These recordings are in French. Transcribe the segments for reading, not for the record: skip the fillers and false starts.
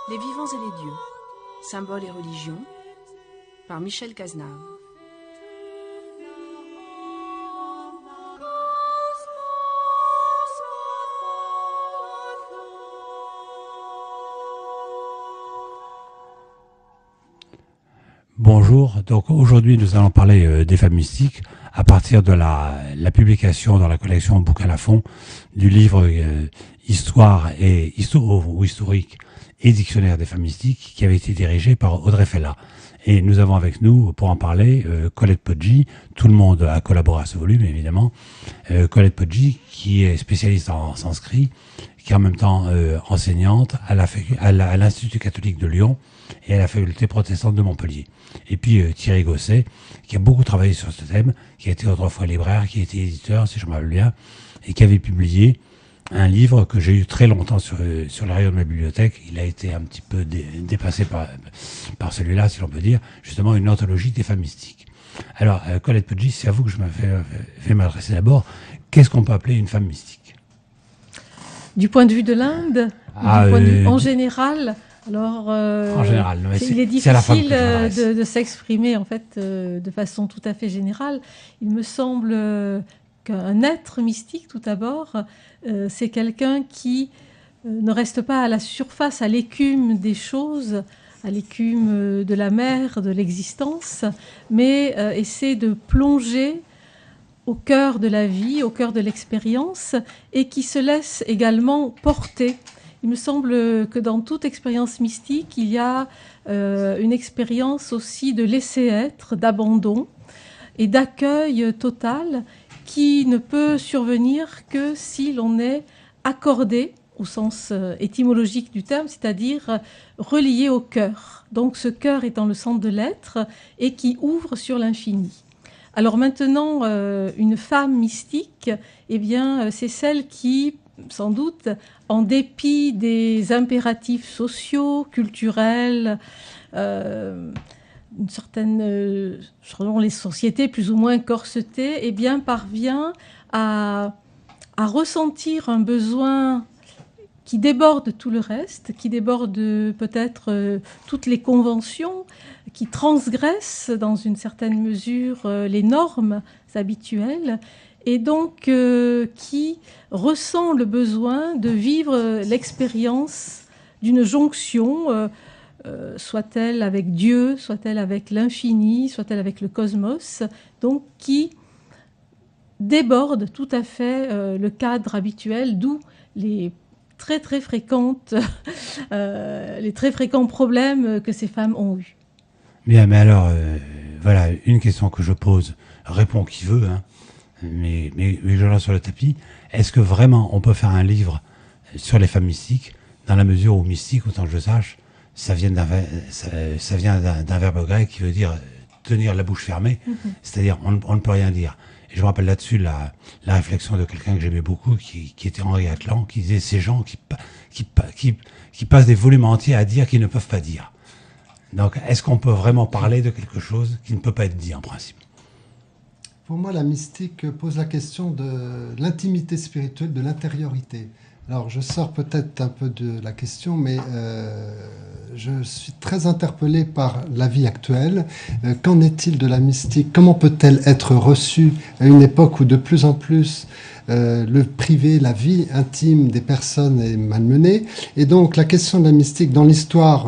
Les vivants et les dieux, symboles et religions, par Michel Cazenave. Bonjour, donc aujourd'hui nous allons parler des femmes mystiques à partir de la publication dans la collection Bouquin Lafon du livre Histoire historique et dictionnaire des femmes mystiques qui avait été dirigé par Audrey Fella. Et nous avons avec nous, pour en parler, Colette Poggi. Tout le monde a collaboré à ce volume, évidemment. Colette Poggi, qui est spécialiste en sanskrit, qui est en même temps enseignante à l'Institut catholique de Lyon et à la faculté protestante de Montpellier. Et puis Thierry Gosset, qui a beaucoup travaillé sur ce thème, qui a été autrefois libraire, qui a été éditeur, si je me rappelle bien, et qui avait publié un livre que j'ai eu très longtemps sur les rayons de ma bibliothèque. Il a été un petit peu dépassé par celui-là, si l'on peut dire, justement une anthologie des femmes mystiques. Alors, Colette Poggi, c'est à vous que je vais m'adresser d'abord. Qu'est-ce qu'on peut appeler une femme mystique ? Du point de vue de l'Inde, en général. Alors, en général, il est difficile de s'exprimer en fait de façon tout à fait générale. Il me semble qu'un être mystique, tout d'abord, c'est quelqu'un qui ne reste pas à la surface, à l'écume des choses, à l'écume de la mer, de l'existence, mais essaie de plonger au cœur de la vie, au cœur de l'expérience, et qui se laisse également porter. Il me semble que dans toute expérience mystique, il y a une expérience aussi de laisser-être, d'abandon et d'accueil total qui ne peut survenir que si l'on est accordé au sens étymologique du terme, c'est-à-dire relié au cœur. Donc ce cœur étant le centre de l'être et qui ouvre sur l'infini. Alors maintenant, une femme mystique, eh bien, c'est celle qui, sans doute, en dépit des impératifs sociaux, culturels, une certaine, selon les sociétés plus ou moins corsetées, eh bien, parvient à ressentir un besoin qui déborde tout le reste, qui déborde peut-être toutes les conventions, qui transgresse dans une certaine mesure les normes habituelles, et donc qui ressent le besoin de vivre l'expérience d'une jonction, soit-elle avec Dieu, soit-elle avec l'infini, soit-elle avec le cosmos, donc qui déborde tout à fait le cadre habituel, d'où les très fréquents problèmes que ces femmes ont eus. Bien, mais alors, voilà, une question que je pose, répond qui veut, hein, mais je lance sur le tapis. Est-ce que vraiment on peut faire un livre sur les femmes mystiques, dans la mesure où mystique, autant que je sache, ça vient d'un verbe grec qui veut dire tenir la bouche fermée, c'est-à-dire on ne peut rien dire. Et je me rappelle là-dessus la réflexion de quelqu'un que j'aimais beaucoup, qui était Henri Atlan, qui disait ces gens qui passent des volumes entiers à dire qu'ils ne peuvent pas dire. Donc, est-ce qu'on peut vraiment parler de quelque chose qui ne peut pas être dit en principe ? Pour moi, la mystique pose la question de l'intimité spirituelle, de l'intériorité. Alors, je sors peut-être un peu de la question, mais je suis très interpellé par la vie actuelle. Qu'en est-il de la mystique ? Comment peut-elle être reçue à une époque où de plus en plus le privé, la vie intime des personnes est malmenée ? Et donc, la question de la mystique dans l'histoire,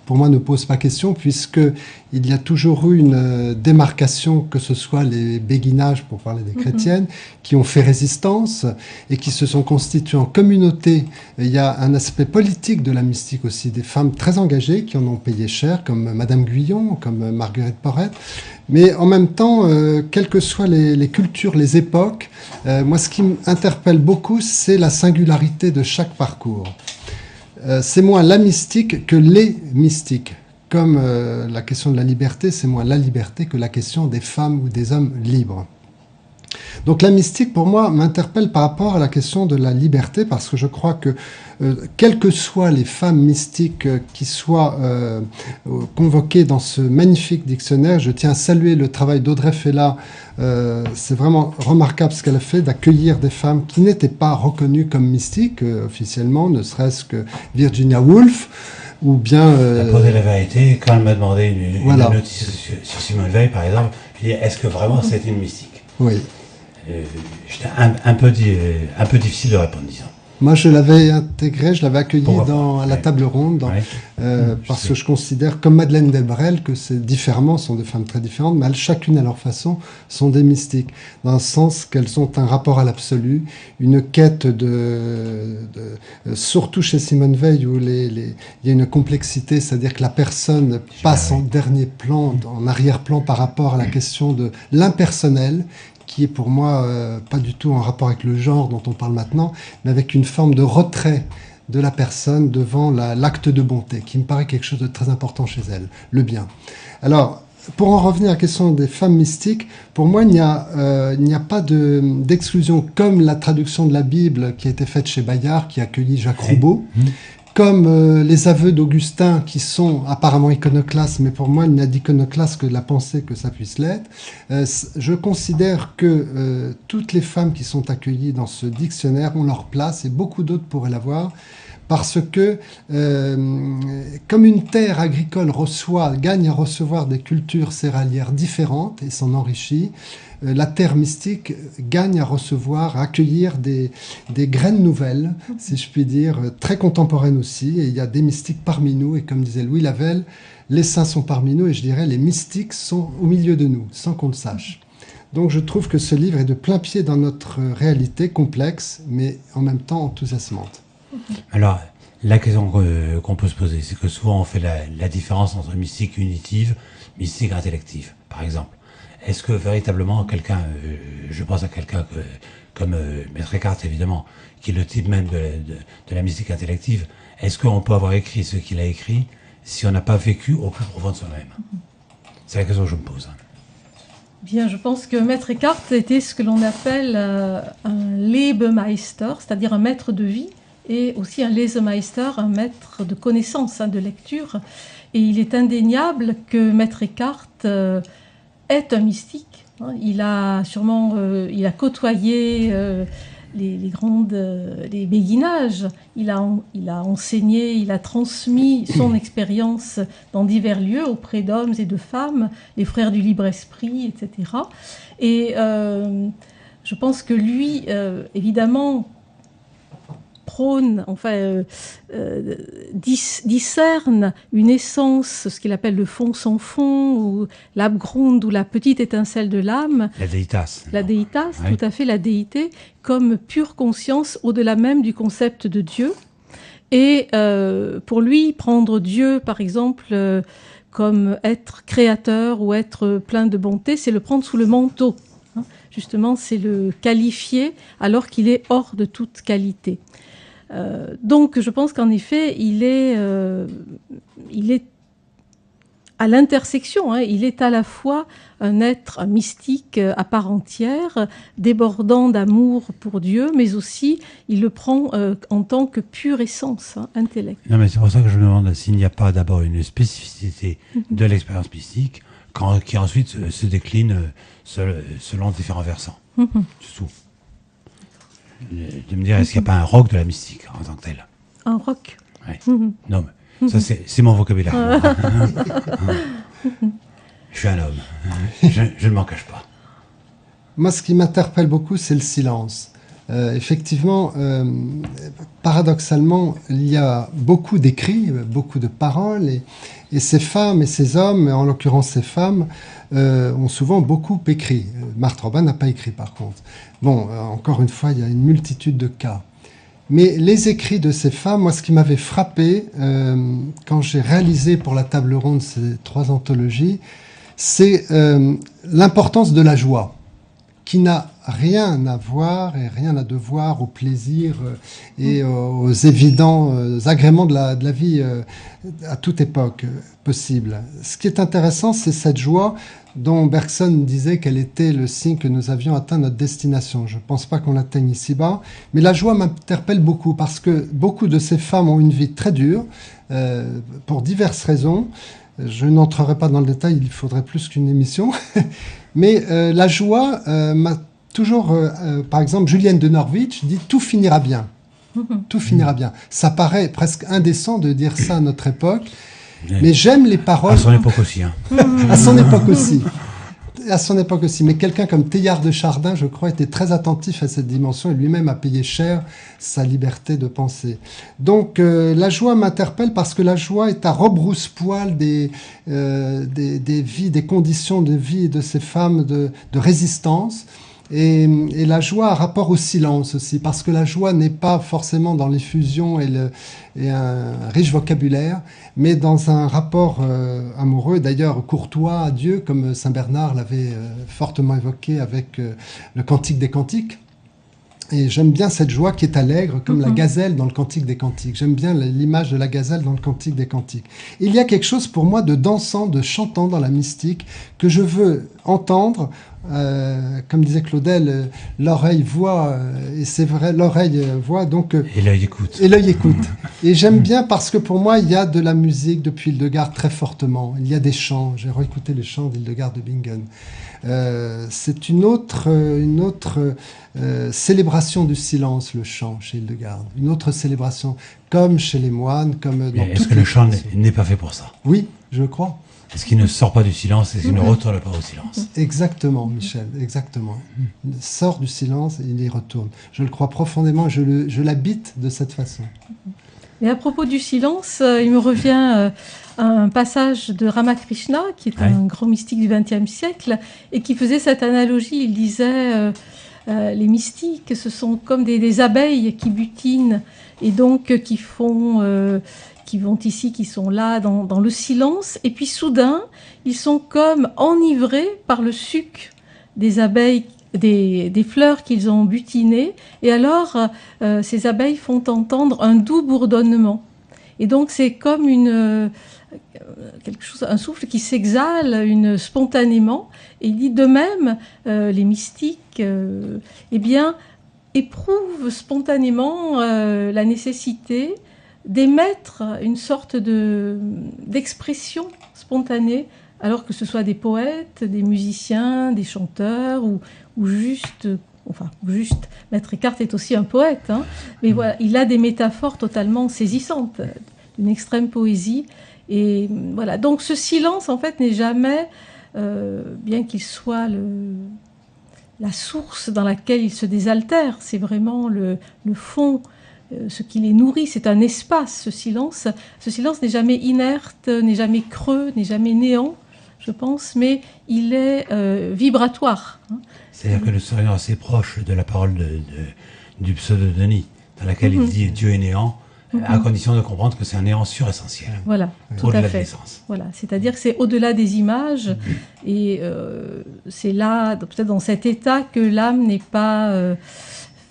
pour moi, ne pose pas question, puisqu'il y a toujours eu une démarcation, que ce soit les béguinages, pour parler des chrétiennes, qui ont fait résistance et qui se sont constituées en communauté. Il y a un aspect politique de la mystique aussi, des femmes très engagées qui en ont payé cher, comme Madame Guyon, comme Marguerite Porret. Mais en même temps, quelles que soient les cultures, les époques, moi, ce qui m'interpelle beaucoup, c'est la singularité de chaque parcours. C'est moins la mystique que les mystiques. Comme la question de la liberté, c'est moins la liberté que la question des femmes ou des hommes libres. Donc la mystique, pour moi, m'interpelle par rapport à la question de la liberté, parce que je crois que, quelles que soient les femmes mystiques qui soient convoquées dans ce magnifique dictionnaire, je tiens à saluer le travail d'Audrey Fella. C'est vraiment remarquable ce qu'elle a fait, d'accueillir des femmes qui n'étaient pas reconnues comme mystiques officiellement, ne serait-ce que Virginia Woolf, ou bien... Elle a posé la vérité. Quand elle m'a demandé une notice sur Simone Veil, par exemple, je lui ai dit, est-ce que vraiment c'est une mystique? Oui. J'étais un peu difficile de répondre, disons. Moi, je l'avais intégré, je l'avais accueilli à la table ronde, parce que je considère, comme Madeleine Delbrel, que c'est différemment, sont des femmes très différentes, mais elles, chacune à leur façon, sont des mystiques, dans le sens qu'elles ont un rapport à l'absolu, une quête surtout chez Simone Veil, où il y a une complexité, c'est-à-dire que la personne passe en dernier plan, en arrière-plan par rapport à la question de l'impersonnel, qui est pour moi pas du tout en rapport avec le genre dont on parle maintenant, mais avec une forme de retrait de la personne devant l'acte de bonté, qui me paraît quelque chose de très important chez elle, le bien. Alors, pour en revenir à la question des femmes mystiques, pour moi, il n'y a pas d'exclusion, comme la traduction de la Bible qui a été faite chez Bayard, qui a accueilli Jacques Roubaud, comme les aveux d'Augustin, qui sont apparemment iconoclastes, mais pour moi, il n'y a d'iconoclaste que la pensée que ça puisse l'être. Je considère que toutes les femmes qui sont accueillies dans ce dictionnaire ont leur place, et beaucoup d'autres pourraient l'avoir, parce que comme une terre agricole gagne à recevoir des cultures céréalières différentes et s'en enrichit, la terre mystique gagne à recevoir, à accueillir des graines nouvelles, si je puis dire, très contemporaines aussi. Et il y a des mystiques parmi nous, et comme disait Louis Lavelle, les saints sont parmi nous, et je dirais les mystiques sont au milieu de nous, sans qu'on le sache. Donc je trouve que ce livre est de plein pied dans notre réalité complexe, mais en même temps enthousiasmante. Alors, la question qu'on peut se poser, c'est que souvent on fait la différence entre mystique unitive, mystique intellective, par exemple. Est-ce que véritablement quelqu'un, je pense à quelqu'un comme Maître Eckhart évidemment, qui est le type même de la mystique intellective, est-ce qu'on peut avoir écrit ce qu'il a écrit si on n'a pas vécu au plus profond de soi-même? C'est la question que je me pose. Bien, je pense que Maître Eckhart était ce que l'on appelle un Lebemeister, c'est-à-dire un maître de vie, et aussi un Lesemeister, un maître de connaissance, de lecture. Et il est indéniable que Maître Eckhart est un mystique. Il a côtoyé les béguinages. Il a enseigné, il a transmis son expérience dans divers lieux auprès d'hommes et de femmes, les frères du libre esprit, etc. Et je pense que lui, évidemment, discerne une essence, ce qu'il appelle le fond sans fond, ou l'abgrund, ou la petite étincelle de l'âme. La deitas. La deitas, oui. Tout à fait, la déité, comme pure conscience au-delà même du concept de Dieu. Et pour lui, prendre Dieu, par exemple, comme être créateur ou être plein de bonté, c'est le prendre sous le manteau. Justement, c'est le qualifier alors qu'il est hors de toute qualité. Donc, je pense qu'en effet, il est à l'intersection. Il est à la fois un être mystique à part entière, débordant d'amour pour Dieu, mais aussi il le prend en tant que pure essence, intellect. Non, mais c'est pour ça que je me demande s'il n'y a pas d'abord une spécificité de l'expérience mystique qui ensuite se décline selon différents versants. C'est tout. De me dire, est-ce qu'il n'y a pas un roc de la mystique en tant que tel? Un roc? Oui. Non, mais ça c'est mon vocabulaire. Je suis un homme. Je ne m'en cache pas. Moi, ce qui m'interpelle beaucoup, c'est le silence. Effectivement, paradoxalement, il y a beaucoup d'écrits, beaucoup de paroles, et ces femmes et ces hommes, en l'occurrence ces femmes, ont souvent beaucoup écrit. Marthe Robin n'a pas écrit par contre. Bon, encore une fois, il y a une multitude de cas. Mais les écrits de ces femmes, moi ce qui m'avait frappé quand j'ai réalisé pour la table ronde ces 3 anthologies, c'est l'importance de la joie, qui n'a rien à voir et rien à devoir au plaisir et aux évidents agréments de la vie à toute époque possible. Ce qui est intéressant, c'est cette joie dont Bergson disait qu'elle était le signe que nous avions atteint notre destination. Je ne pense pas qu'on l'atteigne ici-bas, mais la joie m'interpelle beaucoup parce que beaucoup de ces femmes ont une vie très dure pour diverses raisons. Je n'entrerai pas dans le détail, il faudrait plus qu'une émission. Mais la joie m'a toujours... par exemple, Julienne de Norwich dit « tout finira bien ». Tout finira bien. Ça paraît presque indécent de dire ça à notre époque, mais j'aime les paroles. À son époque aussi. Hein. À son époque aussi. À son époque aussi. Mais quelqu'un comme Teilhard de Chardin, je crois, était très attentif à cette dimension et lui-même a payé cher sa liberté de penser. Donc, la joie m'interpelle parce que la joie est à rebrousse-poil des vies, des conditions de vie de ces femmes de résistance. Et la joie a rapport au silence aussi, parce que la joie n'est pas forcément dans l'effusion et un riche vocabulaire, mais dans un rapport amoureux, d'ailleurs courtois à Dieu, comme saint Bernard l'avait fortement évoqué avec le Cantique des Cantiques. Et j'aime bien cette joie qui est allègre, comme la gazelle dans le Cantique des Cantiques. J'aime bien l'image de la gazelle dans le Cantique des Cantiques. Il y a quelque chose pour moi de dansant, de chantant dans la mystique, que je veux entendre. Comme disait Claudel, l'oreille voit, et c'est vrai, l'oreille voit, donc... et l'œil écoute. Et l'œil écoute. Et j'aime bien parce que pour moi, il y a de la musique depuis Hildegarde très fortement. Il y a des chants. J'ai réécouté les chants d'Hildegarde de Bingen. C'est une autre célébration du silence, le chant, chez Hildegarde. Une autre célébration, comme chez les moines, comme dans est-ce que le chant n'est pas fait pour ça? Oui, je crois. Est-ce qu'il ne sort pas du silence? Est-ce qu'il ne retourne pas au silence? Exactement, Michel, exactement. Il sort du silence et il y retourne. Je le crois profondément, je l'habite de cette façon. Et à propos du silence, il me revient un passage de Ramakrishna, qui est un grand mystique du XXe siècle, et qui faisait cette analogie. Il disait les mystiques, ce sont comme des abeilles qui butinent, et donc qui vont ici, qui sont là dans le silence, et puis soudain, ils sont comme enivrés par le suc des abeilles, des fleurs qu'ils ont butinées, et alors ces abeilles font entendre un doux bourdonnement. Et donc c'est comme quelque chose, un souffle qui s'exhale spontanément, et il dit de même, les mystiques éprouvent spontanément la nécessité d'émettre une sorte d'expression spontanée, alors que ce soit des poètes, des musiciens, des chanteurs, ou juste Maître Eckhart est aussi un poète, hein, mais voilà, il a des métaphores totalement saisissantes, d'une extrême poésie, et voilà. Donc ce silence, en fait, n'est jamais, bien qu'il soit la source dans laquelle il se désaltère, c'est vraiment le fond, ce qui les nourrit, c'est un espace, ce silence. Ce silence n'est jamais inerte, n'est jamais creux, n'est jamais néant, je pense, mais il est vibratoire. Hein. C'est-à-dire que nous serions assez proches de la parole du pseudo de Denis, dans laquelle il dit « Dieu est néant », à condition de comprendre que c'est un néant suressentiel. Voilà, tout à fait. Voilà, c'est-à-dire que c'est au-delà des images, et c'est là, peut-être dans cet état, que l'âme n'est pas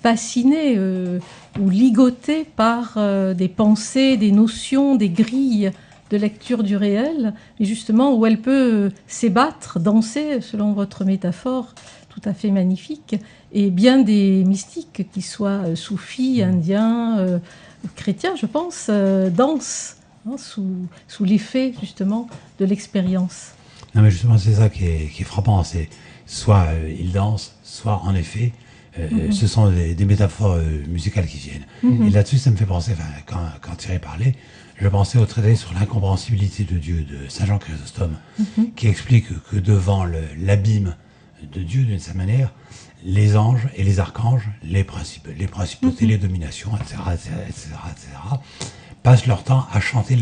fascinée ou ligotée par des pensées, des notions, des grilles de lecture du réel, mais justement où elle peut s'ébattre, danser, selon votre métaphore tout à fait magnifique, et bien des mystiques, qu'ils soient soufis, indiens, chrétiens, je pense, dansent sous l'effet justement de l'expérience. Non, mais justement, c'est ça qui est frappant, c'est soit ils dansent, soit en effet, ce sont des métaphores musicales qui viennent. Et là-dessus, ça me fait penser, quand Thierry parlait, je pensais au traité sur l'incompréhensibilité de Dieu de Saint Jean Chrysostome, qui explique que devant l'abîme de Dieu, d'une certaine manière, les anges et les archanges, les principautés, les dominations, etc., passent leur temps à chanter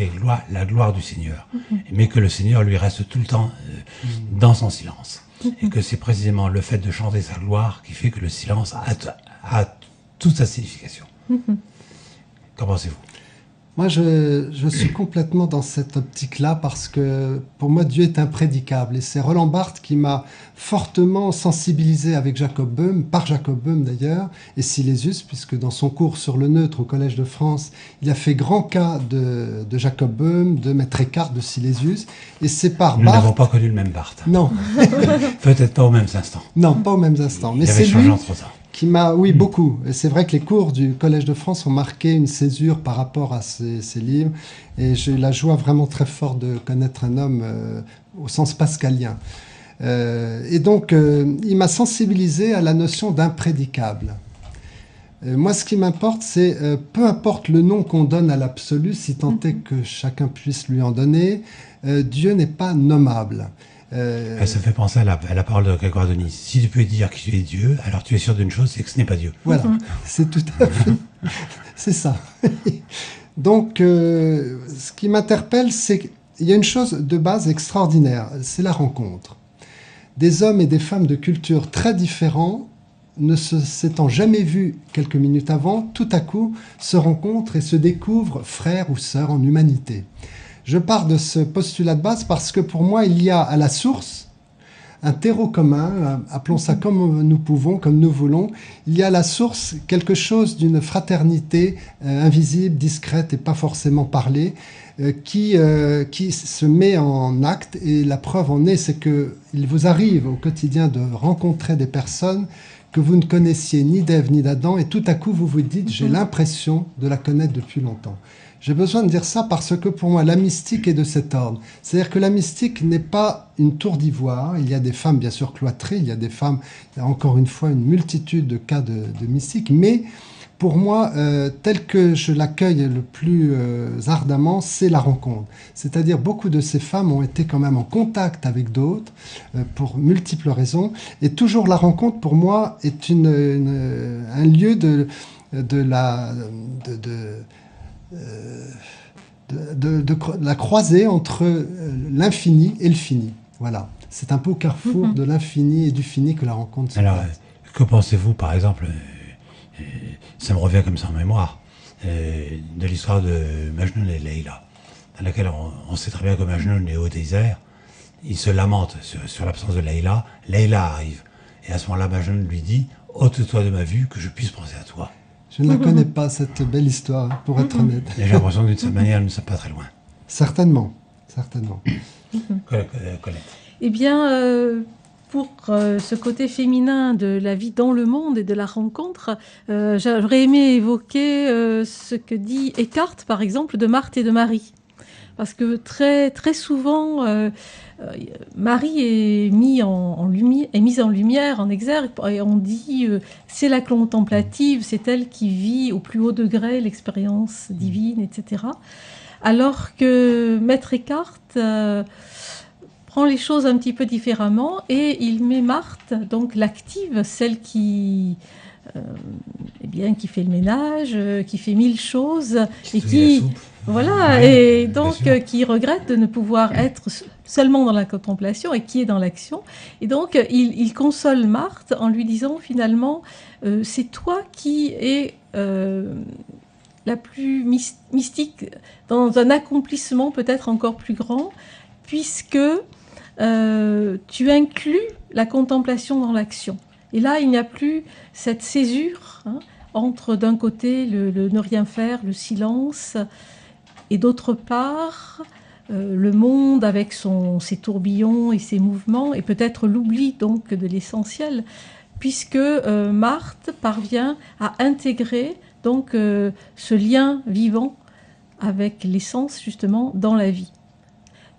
la gloire du Seigneur, mais que le Seigneur lui reste tout le temps dans son silence. Et que c'est précisément le fait de chanter sa gloire qui fait que le silence a toute sa signification. Qu'en pensez-vous? Moi, je suis complètement dans cette optique-là parce que pour moi, Dieu est imprédicable. Et c'est Roland Barthes qui m'a fortement sensibilisé avec Jacob Böhm, par Jacob Böhm d'ailleurs, et Silésius, puisque dans son cours sur le neutre au Collège de France, il a fait grand cas de Jacob Böhm, de Maître Eckhart, de Silésius. Et c'est par Nous Barthes... n'avons pas connu le même Barthes. Non. Peut-être pas aux mêmes instants. Non, pas aux mêmes instants. Mais c'est lui qui m'a... Oui, beaucoup. Et c'est vrai que les cours du Collège de France ont marqué une césure par rapport à ces livres. Et j'ai eu la joie vraiment très forte de connaître un homme au sens pascalien. Et donc, il m'a sensibilisé à la notion d'imprédicable. Moi, ce qui m'importe, c'est peu importe le nom qu'on donne à l'absolu, si tant est que chacun puisse lui en donner, Dieu n'est pas nommable. Ça fait penser à la parole de Grégoire de Nice. Si tu peux dire que tu es Dieu, alors tu es sûr d'une chose, c'est que ce n'est pas Dieu. Voilà, c'est tout à fait... c'est ça. Donc, ce qui m'interpelle, c'est qu'il y a une chose de base extraordinaire, c'est la rencontre. Des hommes et des femmes de cultures très différents, ne s'étant jamais vus quelques minutes avant, tout à coup se rencontrent et se découvrent frères ou sœurs en humanité. Je pars de ce postulat de base parce que pour moi, il y a à la source un terreau commun, appelons ça comme nous pouvons, comme nous voulons. Il y a à la source quelque chose d'une fraternité invisible, discrète et pas forcément parlée, qui se met en acte. Et la preuve en est, c'est qu'il vous arrive au quotidien de rencontrer des personnes que vous ne connaissiez ni d'Ève ni d'Adam, et tout à coup vous vous dites « j'ai l'impression de la connaître depuis longtemps ». J'ai besoin de dire ça parce que pour moi la mystique est de cet ordre. C'est-à-dire que la mystique n'est pas une tour d'ivoire. Il y a des femmes bien sûr cloîtrées, il y a des femmes, encore une fois, une multitude de cas de mystique, mais pour moi, tel que je l'accueille le plus ardemment, c'est la rencontre. C'est-à-dire beaucoup de ces femmes ont été quand même en contact avec d'autres pour multiples raisons. Et toujours la rencontre, pour moi, est un lieu de la croisée entre l'infini et le fini. Voilà. C'est un peu au carrefour de l'infini et du fini que la rencontre se passe. Alors, que pensez-vous, par exemple, ça me revient comme ça en mémoire, de l'histoire de Majnun et Leïla, dans laquelle on sait très bien que Majnun est au désert, il se lamente sur l'absence de Leïla, Leïla arrive, et à ce moment-là, Majnun lui dit « ôte-toi de ma vue, que je puisse penser à toi ». Je ne la connais pas, cette belle histoire, pour être honnête. Et j'ai l'impression que d'une certaine manière, nous ne sommes pas très loin. Certainement, certainement. Colette. Eh bien, pour ce côté féminin de la vie dans le monde et de la rencontre, j'aurais aimé évoquer ce que dit Eckhart, par exemple, de Marthe et de Marie. Parce que très, très souvent, Marie est mise en lumière, en exergue, et on dit c'est la contemplative, c'est elle qui vit au plus haut degré l'expérience divine, etc. Alors que Maître Eckhart prend les choses un petit peu différemment et il met Marthe, donc l'active, celle qui fait le ménage, qui fait mille choses et qui et donc qui regrette de ne pouvoir être seulement dans la contemplation et qui est dans l'action. Et donc il console Marthe en lui disant finalement c'est toi qui es la plus mystique dans un accomplissement peut-être encore plus grand, puisque tu inclus la contemplation dans l'action. Et là, il n'y a plus cette césure entre d'un côté le ne rien faire, le silence, et d'autre part le monde avec ses tourbillons et ses mouvements, et peut-être l'oubli donc de l'essentiel, puisque Marthe parvient à intégrer donc ce lien vivant avec l'essence justement dans la vie.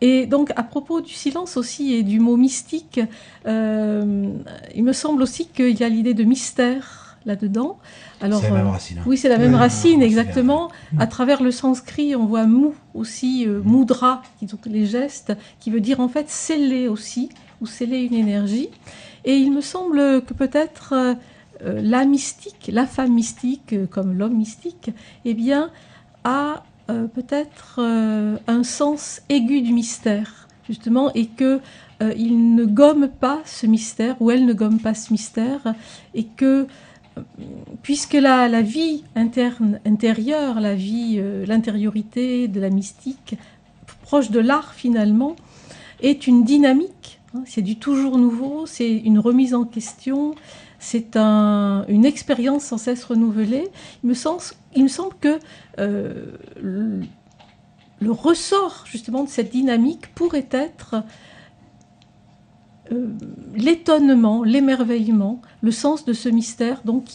Et donc, à propos du silence aussi et du mot mystique, il me semble aussi qu'il y a l'idée de mystère là-dedans. Alors, c'est la même racine. Oui, c'est la même racine, exactement. À travers le sanskrit, on voit mou aussi, mudra, qui sont les gestes, qui veut dire en fait sceller aussi, ou sceller une énergie. Et il me semble que peut-être la mystique, la femme mystique, comme l'homme mystique, eh bien, a peut-être un sens aigu du mystère, justement, et que il ne gomme pas ce mystère, ou elle ne gomme pas ce mystère, et que, puisque la vie intérieure, la vie, l'intériorité de la mystique, proche de l'art finalement, est une dynamique, c'est du toujours nouveau, c'est une remise en question, c'est une expérience sans cesse renouvelée. Il me semble que le ressort justement de cette dynamique pourrait être l'étonnement, l'émerveillement, le sens de ce mystère donc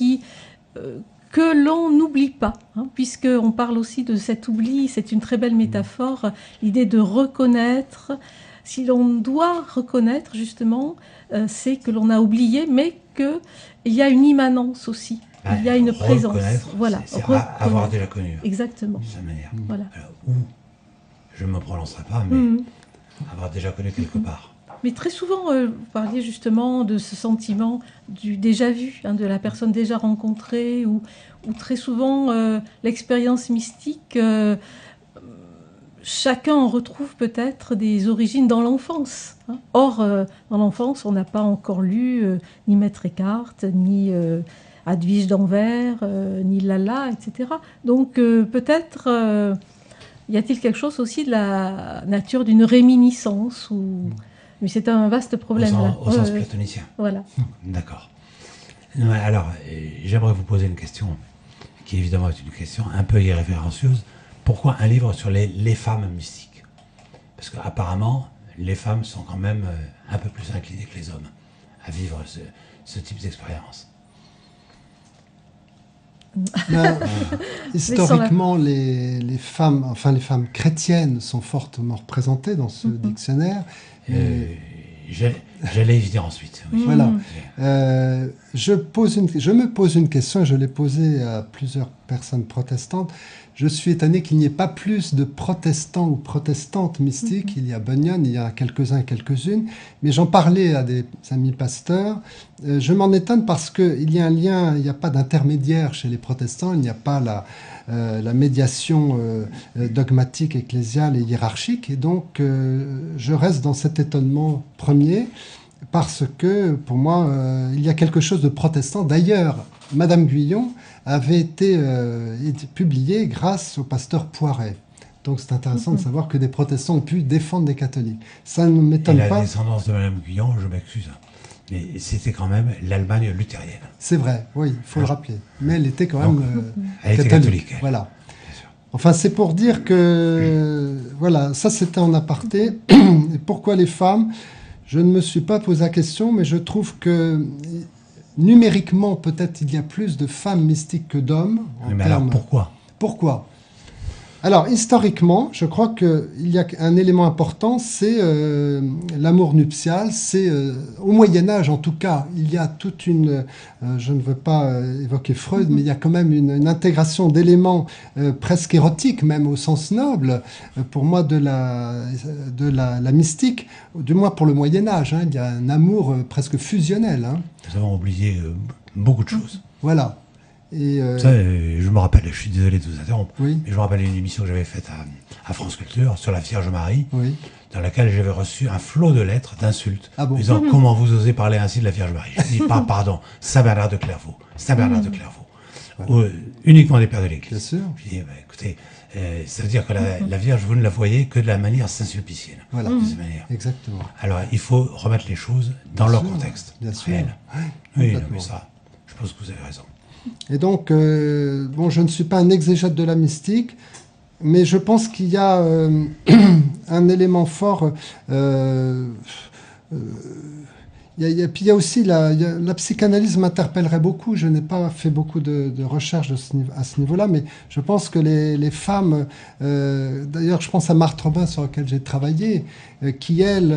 que l'on n'oublie pas, puisqu'on parle aussi de cet oubli, c'est une très belle métaphore, l'idée de reconnaître. Si l'on doit reconnaître justement, c'est que l'on a oublié, mais qu'il y a une immanence aussi il y a une présence. Voilà. C'est avoir déjà connu. Exactement. De cette manière. Voilà. Alors, ou, je ne me prononcerai pas, mais avoir déjà connu quelque part. Mais très souvent, vous parliez justement de ce sentiment du déjà vu, de la personne déjà rencontrée, ou très souvent l'expérience mystique, chacun en retrouve peut-être des origines dans l'enfance. Or, dans l'enfance, on n'a pas encore lu ni Maître Eckhart, ni Hadwige d'Anvers, ni Lala, etc. Donc peut-être y a-t-il quelque chose aussi de la nature d'une réminiscence ou... Mais c'est un vaste problème. Au sens platonicien. Voilà. D'accord. Alors, j'aimerais vous poser une question, qui évidemment est une question un peu irrévérencieuse. Pourquoi un livre sur les femmes mystiques? Parce qu'apparemment, les femmes sont quand même un peu plus inclinées que les hommes à vivre ce type d'expérience. Historiquement, les femmes chrétiennes sont fortement représentées dans ce dictionnaire. J'allais y venir ensuite. Oui. Voilà. Je me pose une question, je l'ai posée à plusieurs personnes protestantes. Je suis étonné qu'il n'y ait pas plus de protestants ou protestantes mystiques. Il y a Bunyan, il y a quelques-uns et quelques-unes. Mais j'en parlais à des amis pasteurs. Je m'en étonne parce qu'il y a un lien, il n'y a pas d'intermédiaire chez les protestants. Il n'y a pas la médiation dogmatique, ecclésiale et hiérarchique. Et donc, je reste dans cet étonnement premier parce que, pour moi, il y a quelque chose de protestant. D'ailleurs, Madame Guyon avait été publiée grâce au pasteur Poiret. Donc c'est intéressant de savoir que des protestants ont pu défendre des catholiques. Ça ne m'étonne pas. La descendance de Madame Guyon, je m'excuse, mais c'était quand même l'Allemagne luthérienne. C'est vrai, oui, il faut le rappeler. Mais elle était quand même elle était catholique. Voilà. Enfin, c'est pour dire que, voilà, ça c'était en aparté. Et pourquoi les femmes? Je ne me suis pas posé la question, mais je trouve que numériquement, peut-être il y a plus de femmes mystiques que d'hommes. Mais alors pourquoi? Pourquoi? Alors, historiquement, je crois qu'il y a un élément important, c'est l'amour nuptial. C'est au Moyen-Âge, en tout cas, il y a toute une... je ne veux pas évoquer Freud, mais il y a quand même une intégration d'éléments presque érotiques, même au sens noble, pour moi, de la mystique, du moins pour le Moyen-Âge. Il y a un amour presque fusionnel. Nous avons oublié beaucoup de choses. Voilà. Et ça, je me rappelle, je suis désolé de vous interrompre, oui. mais je me rappelle une émission que j'avais faite à France Culture sur la Vierge Marie, oui. dans laquelle j'avais reçu un flot de lettres, d'insultes, bon. disant comment vous osez parler ainsi de la Vierge Marie. Je dis pardon, Saint Bernard de Clairvaux, Saint Bernard de Clairvaux, voilà. Uniquement des pères de l'Église. Bien sûr. Je dis écoutez, ça veut dire que la Vierge, vous ne la voyez que de la manière saint-sulpicienne. Voilà, de cette manière. Exactement. Alors il faut remettre les choses dans leur contexte réel. Oui, non, mais ça, je pense que vous avez raison. Et donc, bon, je ne suis pas un exégète de la mystique, mais je pense qu'il y a un élément fort. Puis il y a aussi la psychanalyse m'interpellerait beaucoup. Je n'ai pas fait beaucoup de recherches à ce niveau-là, mais je pense que les femmes, d'ailleurs, je pense à Marthe Robin sur laquelle j'ai travaillé, qui elle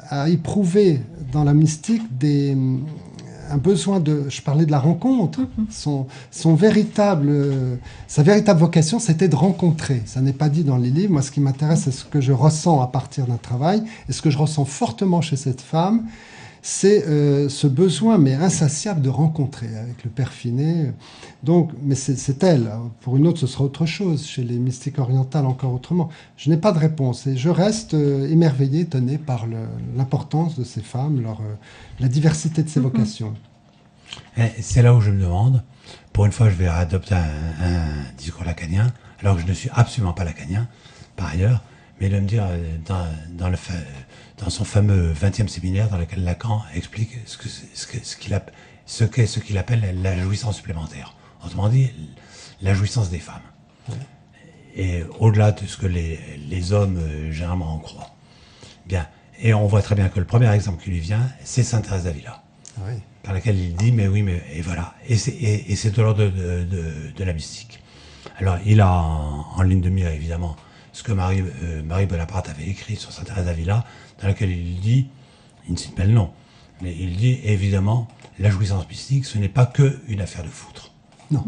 a éprouvé dans la mystique un besoin de... Je parlais de la rencontre. Sa véritable vocation, c'était de rencontrer. Ça n'est pas dit dans les livres. Moi, ce qui m'intéresse, c'est ce que je ressens à partir d'un travail. Et ce que je ressens fortement chez cette femme, c'est ce besoin, mais insatiable, de rencontrer avec le Père Finet. Donc, mais c'est elle. Pour une autre, ce sera autre chose. Chez les mystiques orientales, encore autrement. Je n'ai pas de réponse. Et je reste émerveillé, étonné par l'importance de ces femmes, la diversité de ces vocations. C'est là où je me demande, pour une fois, je vais adopter un discours lacanien, alors que je ne suis absolument pas lacanien, par ailleurs, mais de me dire, dans son fameux 20e séminaire, dans lequel Lacan explique ce qu'il appelle la jouissance supplémentaire. Autrement dit, la jouissance des femmes. Ouais. Et au-delà de ce que les hommes généralement en croient. Bien. Et on voit très bien que le premier exemple qui lui vient, c'est Sainte Thérèse d'Avila. Oui. Par laquelle il dit, mais oui, mais et voilà. Et c'est de l'ordre de la mystique. Alors, il a en ligne de mire, évidemment, ce que Marie Bonaparte avait écrit sur Sainte Thérèse d'Avila, dans laquelle il dit, il ne cite pas le nom, Mais il dit, évidemment, la jouissance mystique, ce n'est pas que une affaire de foutre. Non.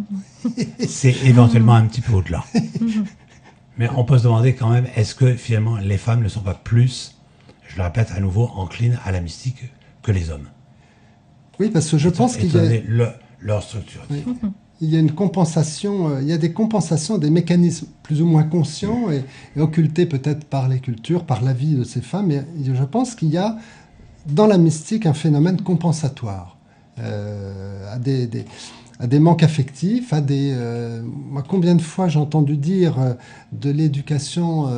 C'est éventuellement un petit peu au-delà. Mais on peut se demander quand même, est-ce que finalement les femmes ne sont pas plus, je le répète à nouveau, enclines à la mystique que les hommes? Oui, parce que je pense qu'il y a... leur structure. Oui. Il y a une compensation, il y a des compensations, des mécanismes plus ou moins conscients et occultés peut-être par les cultures, par la vie de ces femmes. Et je pense qu'il y a dans la mystique un phénomène compensatoire à des manques affectifs, moi, combien de fois j'ai entendu dire de l'éducation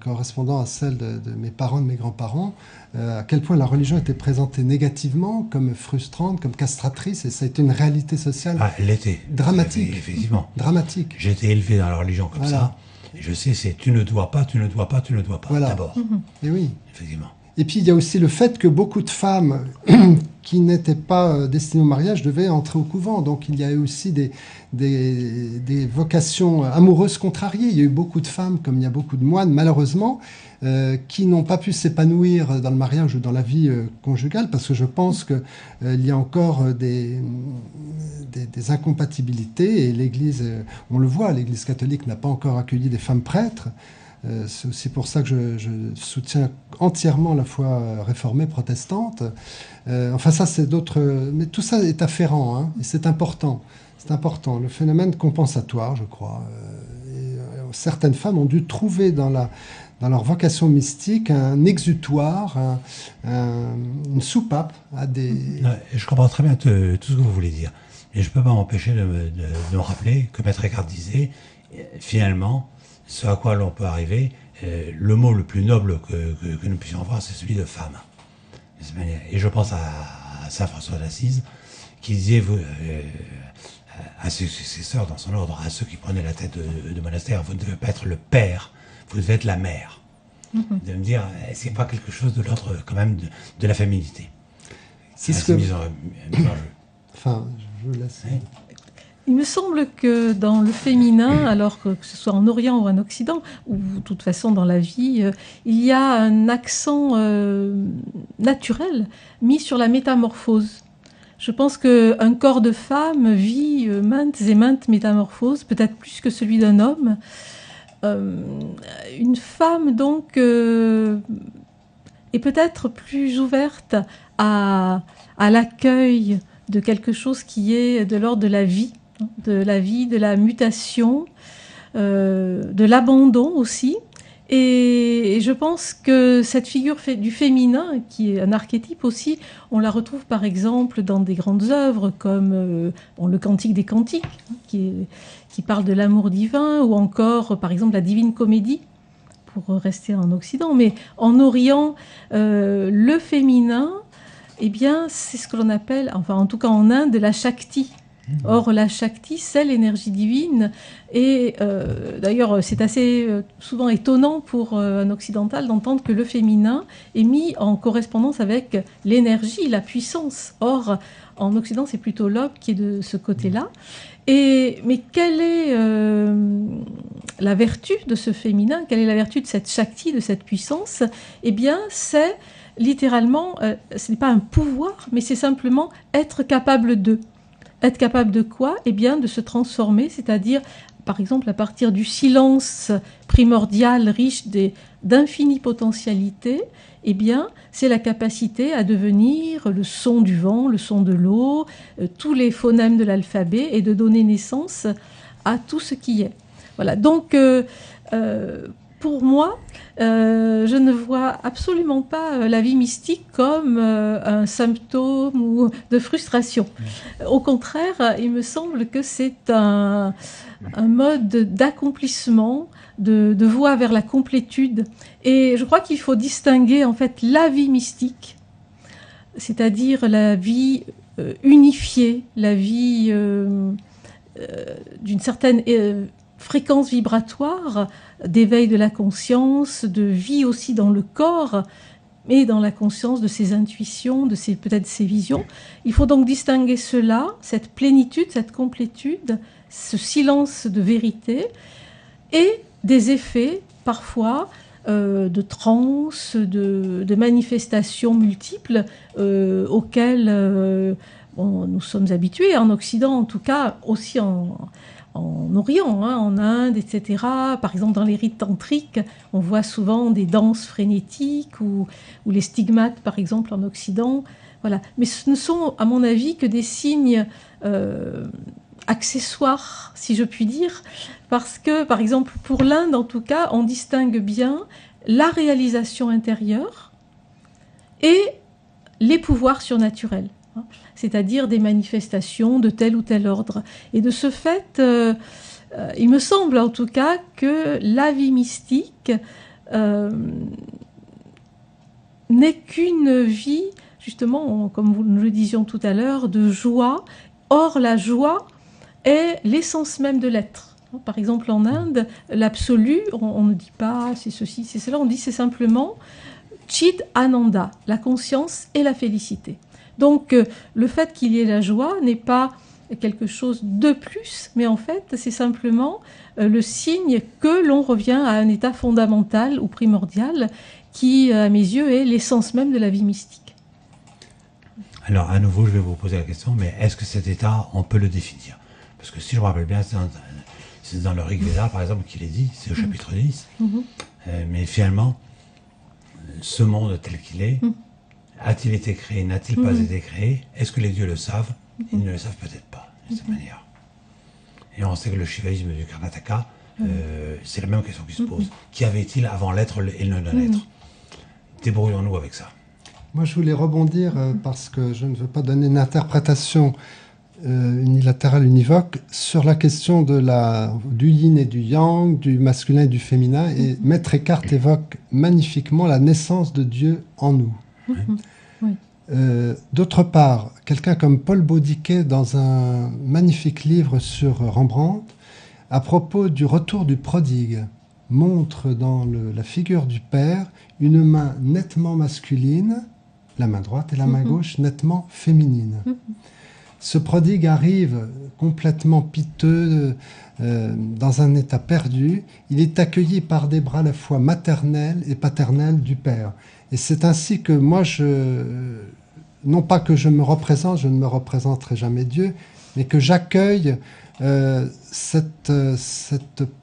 correspondant à celle de mes parents, de mes grands-parents, à quel point la religion était présentée négativement, comme frustrante, comme castratrice, et ça a été une réalité sociale dramatique. Effectivement. Dramatique. J'ai été élevé dans la religion comme ça, et je sais, c'est tu ne dois pas, tu ne dois pas, tu ne dois pas, d'abord. Et oui. Effectivement. Et puis il y a aussi le fait que beaucoup de femmes qui n'étaient pas destinées au mariage devaient entrer au couvent. Donc il y a eu aussi des vocations amoureuses contrariées. Il y a eu beaucoup de femmes, comme il y a beaucoup de moines, malheureusement, qui n'ont pas pu s'épanouir dans le mariage ou dans la vie conjugale, parce que je pense qu'il y a encore des incompatibilités. Et l'Église, on le voit, l'Église catholique n'a pas encore accueilli des femmes prêtres. C'est aussi pour ça que je soutiens entièrement la foi réformée protestante. Enfin, ça, c'est d'autres... Mais tout ça est afférent, hein, et c'est important. C'est important. Le phénomène compensatoire, je crois. Certaines femmes ont dû trouver dans leur vocation mystique un exutoire, une soupape à des... Je comprends très bien tout ce que vous voulez dire. Mais je ne peux pas m'empêcher de me rappeler que Maître Eckhart disait, finalement, ce à quoi l'on peut arriver, le mot le plus noble que nous puissions avoir, c'est celui de femme. Et je pense à saint François d'Assise, qui disait à ses successeurs dans son ordre, à ceux qui prenaient la tête de monastère, vous ne devez pas être le père, vous devez être la mère. De me dire, c'est pas quelque chose de l'ordre quand même de la féminité. C'est ce que... mise en jeu. Enfin, je vous laisse... Oui. Il me semble que dans le féminin, alors que ce soit en Orient ou en Occident, ou de toute façon dans la vie, il y a un accent naturel mis sur la métamorphose. Je pense qu'un corps de femme vit maintes et maintes métamorphoses, peut-être plus que celui d'un homme. Une femme, donc, est peut-être plus ouverte à l'accueil de quelque chose qui est de l'ordre de la vie, de la mutation, de l'abandon aussi. Et je pense que cette figure du féminin, qui est un archétype aussi, on la retrouve par exemple dans des grandes œuvres comme le Cantique des Cantiques, qui parle de l'amour divin, ou encore par exemple la Divine Comédie, pour rester en Occident. Mais en Orient, le féminin, eh bien, c'est ce que l'on appelle, enfin en tout cas en Inde, la Shakti. Or, la Shakti, c'est l'énergie divine. Et d'ailleurs, c'est assez souvent étonnant pour un occidental d'entendre que le féminin est mis en correspondance avec l'énergie, la puissance. Or, en Occident, c'est plutôt l'homme qui est de ce côté-là. Mais quelle est la vertu de ce féminin? Quelle est la vertu de cette Shakti, de cette puissance? Eh bien, c'est littéralement, ce n'est pas un pouvoir, mais c'est simplement être capable de. Être capable de quoi? Eh bien, de se transformer, c'est-à-dire, par exemple, à partir du silence primordial, riche d'infinies potentialités, eh bien, c'est la capacité à devenir le son du vent, le son de l'eau, tous les phonèmes de l'alphabet, et de donner naissance à tout ce qui est. Voilà, donc... pour moi, je ne vois absolument pas la vie mystique comme un symptôme ou de frustration. Au contraire, il me semble que c'est un mode d'accomplissement, de voie vers la complétude. Et je crois qu'il faut distinguer en fait la vie mystique, c'est-à-dire la vie unifiée, la vie d'une certaine fréquence vibratoire, d'éveil de la conscience, de vie aussi dans le corps, mais dans la conscience de ses intuitions, de peut-être ses visions. Il faut donc distinguer cela, cette plénitude, cette complétude, ce silence de vérité, et des effets, parfois, de transes, de manifestations multiples auxquelles nous sommes habitués, en Occident en tout cas, aussi en Orient, hein, en Inde, etc. Par exemple, dans les rites tantriques, on voit souvent des danses frénétiques ou les stigmates, par exemple, en Occident. Voilà. Mais ce ne sont, à mon avis, que des signes accessoires, si je puis dire, parce que, par exemple, pour l'Inde, en tout cas, on distingue bien la réalisation intérieure et les pouvoirs surnaturels, hein, c'est-à-dire des manifestations de tel ou tel ordre. Et de ce fait, il me semble en tout cas que la vie mystique n'est qu'une vie, justement, comme nous le disions tout à l'heure, de joie. Or, la joie est l'essence même de l'être. Par exemple, en Inde, l'absolu, on ne dit pas c'est ceci, c'est cela, on dit c'est simplement Chit Ananda, la conscience et la félicité. Donc, le fait qu'il y ait la joie n'est pas quelque chose de plus, mais en fait, c'est simplement le signe que l'on revient à un état fondamental ou primordial qui, à mes yeux, est l'essence même de la vie mystique. Alors, à nouveau, je vais vous poser la question, mais est-ce que cet état, on peut le définir? Parce que si je me rappelle bien, c'est dans le Rig Veda, par exemple, qu'il est dit, c'est au chapitre 10. Mais finalement, ce monde tel qu'il est, a-t-il été créé, n'a-t-il pas été créé? Est-ce que les dieux le savent? Ils ne le savent peut-être pas, de cette manière. Et on sait que le shivaïsme du Karnataka, c'est la même question qui se pose. Qu'y avait-il avant l'être et le non-être? Débrouillons-nous avec ça. Moi, je voulais rebondir parce que je ne veux pas donner une interprétation unilatérale, univoque, sur la question du yin et du yang, du masculin et du féminin. Et Maître Eckhart évoque magnifiquement la naissance de Dieu en nous. D'autre part, quelqu'un comme Paul Baudiquet, dans un magnifique livre sur Rembrandt, à propos du retour du prodigue, montre dans la figure du père une main nettement masculine, la main droite, et la main gauche nettement féminine. Ce prodigue arrive complètement piteux, dans un état perdu. Il est accueilli par des bras à la fois maternels et paternels du père. Et c'est ainsi que moi, non pas que je me représente, je ne me représenterai jamais Dieu, mais que j'accueille cette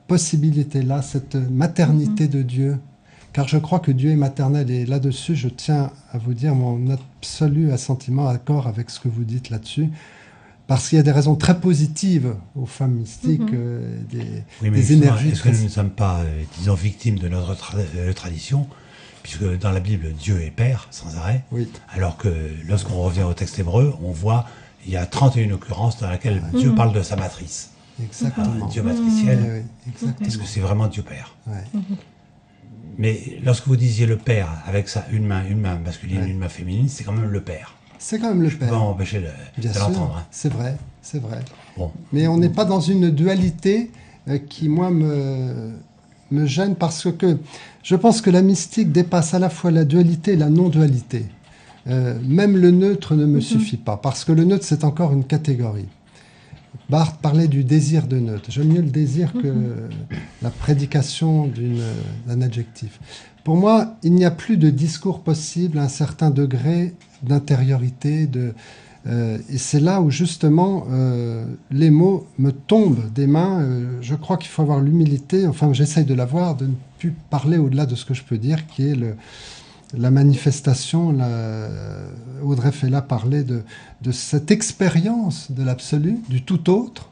possibilité-là, cette maternité de Dieu. Car je crois que Dieu est maternel. Et là-dessus, je tiens à vous dire mon absolu assentiment, accord avec ce que vous dites là-dessus. Parce qu'il y a des raisons très positives aux femmes mystiques, des énergies. Est-ce que nous ne sommes pas, disons, victimes de notre tradition, puisque dans la Bible, Dieu est Père, sans arrêt, alors que lorsqu'on revient au texte hébreu, on voit il y a 31 occurrences dans lesquelles Dieu parle de sa matrice. Exactement. Dieu matriciel. Exactement. Est-ce que c'est vraiment Dieu Père? Mais lorsque vous disiez le Père, avec ça, une main masculine, une main féminine, c'est quand même le Père. C'est quand même le Père. Je peux pas m'empêcher de l'entendre. Hein. C'est vrai, c'est vrai. Bon. Mais on n'est pas dans une dualité qui, moi, me gêne parce que je pense que la mystique dépasse à la fois la dualité et la non-dualité. Même le neutre ne me suffit pas, parce que le neutre, c'est encore une catégorie. Barthes parlait du désir de neutre. J'aime mieux le désir que la prédication d'un adjectif. Pour moi, il n'y a plus de discours possible à un certain degré d'intériorité. Et c'est là où, justement, les mots me tombent des mains. Je crois qu'il faut avoir l'humilité, enfin j'essaye de l'avoir, de ne plus parler au-delà de ce que je peux dire, qui est la manifestation. Audrey Fella parlait de cette expérience de l'absolu, du tout autre.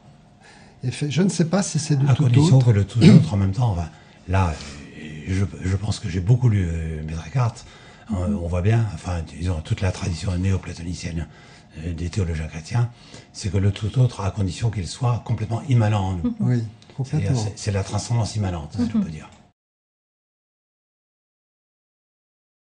Et je ne sais pas si c'est du tout autre. À condition que le tout autre, en même temps, là, je pense que j'ai beaucoup lu Maître Eckhart. On voit bien, enfin, disons, toute la tradition néo-platonicienne des théologiens chrétiens, c'est que le tout autre, à condition qu'il soit complètement immanent en nous. Oui, complètement. C'est la transcendance immanente, si je peux dire.